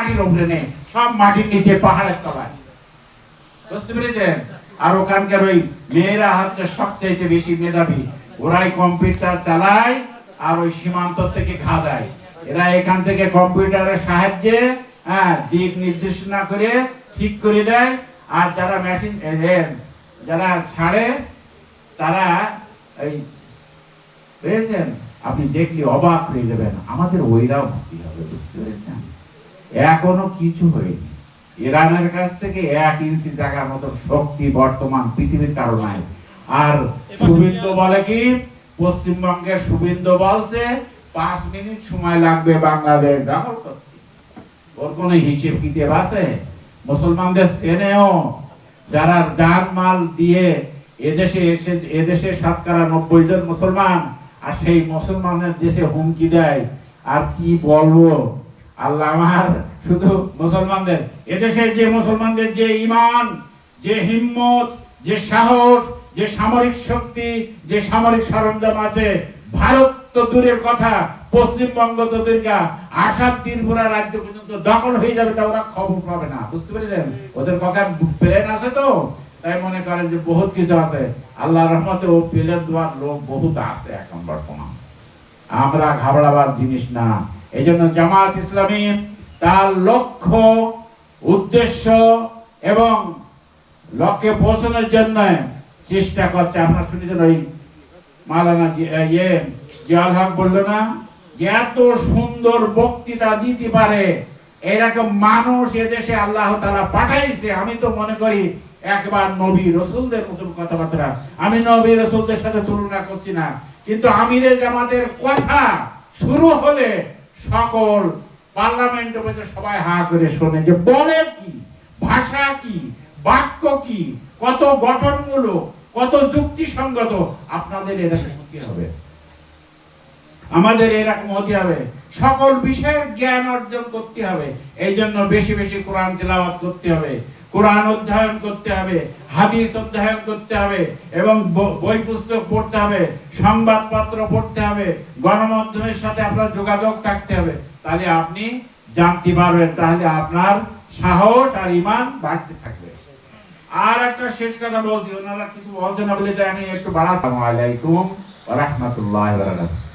মাটির উপরে নেই, সব মাটির নিচে পাহাড়ের তলায়। বুঝতে পেরেছেন? আর ওখানকার ওই মেয়েরা হচ্ছে সবচেয়ে বেশি মেধাবী, ওরাই কম্পিউটার চালায় আর ওই সীমান্ত থেকে খাদায়। এরা এখান থেকে কম্পিউটারের সাহায্যে দিক নির্দেশনা করে ঠিক করে দেয়, আর যারা মেশিন যারা ছাড়ে তারা এই পেয়েছেন, আপনি দেখলে অবাক হয়ে যাবেন, আমাদের ওইরাও ভর্তি হবে। বুঝতে পেরেছেন? এখনো কিছু হয়নি। ইরানের কাছ থেকে 1 ইঞ্চি জায়গার মতো শক্তি বর্তমান পৃথিবীর কারো নাই। আর শুভেন্দু বলে কি, পশ্চিমবঙ্গের শুভেন্দু বলছে 5 মিনিট সময় লাগবে বাংলাদেশ দখল করতে। ওর কোন হিসেব কিতাব আছে? মুসলমানদের সেনেও যারা জান মাল দিয়ে এদেশে 90% জন মুসলমান, আর সেই মুসলমানের দেশে হুমকি দেয়। আর কি বলবো, আল্লাহ আমার শুধু মুসলমানদের, এদেশে যে মুসলমানদের যে ঈমান, যে হিম্মত, যে সাহস, যে সামরিক শক্তি, যে সামরিক সরঞ্জাম আছে, ভারত তো দূরের কথা, পশ্চিমবঙ্গ তো দীর্ঘা, আসাম ত্রিপুরা রাজ্য পর্যন্ত দখল হয়ে যাবে, তা ওরা খবর পাবে না। বুঝতে পেরেছেন? ওদের কথা প্লেন আছে তো, তাই মনে করেন যে বহুত কিছু আছে। আল্লাহর রহমতে ও প্লেন দেওয়ার লোক বহুত আছে এখন বর্তমান। আমরা ঘাবড়াবার জিনিস না। এই জন্য জামাত ইসলামী তার লক্ষ্য, উদ্দেশ্য এবং লক্ষ্যে পৌঁছানোর জন্য চেষ্টা করছে। আপনারা শুনেছেন ওই মাওলানা জিয়াউল হক বললো না, এত সুন্দর বক্তৃতা দিতে পারে এরকম মানুষ এদেশে আল্লাহ তাআলা পাঠাইছে। আমি তো মনে করি একবার নবী রাসূলদের মতন কথাবার্তা, আমি নবী রাসূলদের সাথে তুলনা করছি না, কিন্তু আমিরে জামাতের কথা শুরু হলে সকল পার্লামেন্টের মধ্যে সবাই হা করে শোনে, যে বলে কি, ভাষা কি, বাক্য কি, কত গঠনমূলক, কত যুক্তিসঙ্গত। আপনাদের এরকম হতে হবে, আমাদের এরকম হতে হবে, সকল বিষয়ের জ্ঞান অর্জন করতে হবে। এই জন্য বেশি বেশি কোরআন তেলাওয়াত করতে হবে, কোরআন অধ্যয়ন করতে হবে, হাদিস অধ্যয়ন করতে হবে, এবং বই পুস্তক পড়তে হবে, সংবাদপত্র পড়তে হবে, গণমাধ্যমের সাথে আপনার যোগাযোগ থাকতে হবে। তাহলে আপনি জানতে পারবেন, তাহলে আপনার সাহস আর ঈমান বাড়তে থাকবে। আর একটা শেষ কথা বলছি, ওনারা কিছু বলছেন না বলে আমি একটু বাড়াতাম। আসসালামু আলাইকুম ওয়া রাহমাতুল্লাহি ওয়া বারাকাতুহু।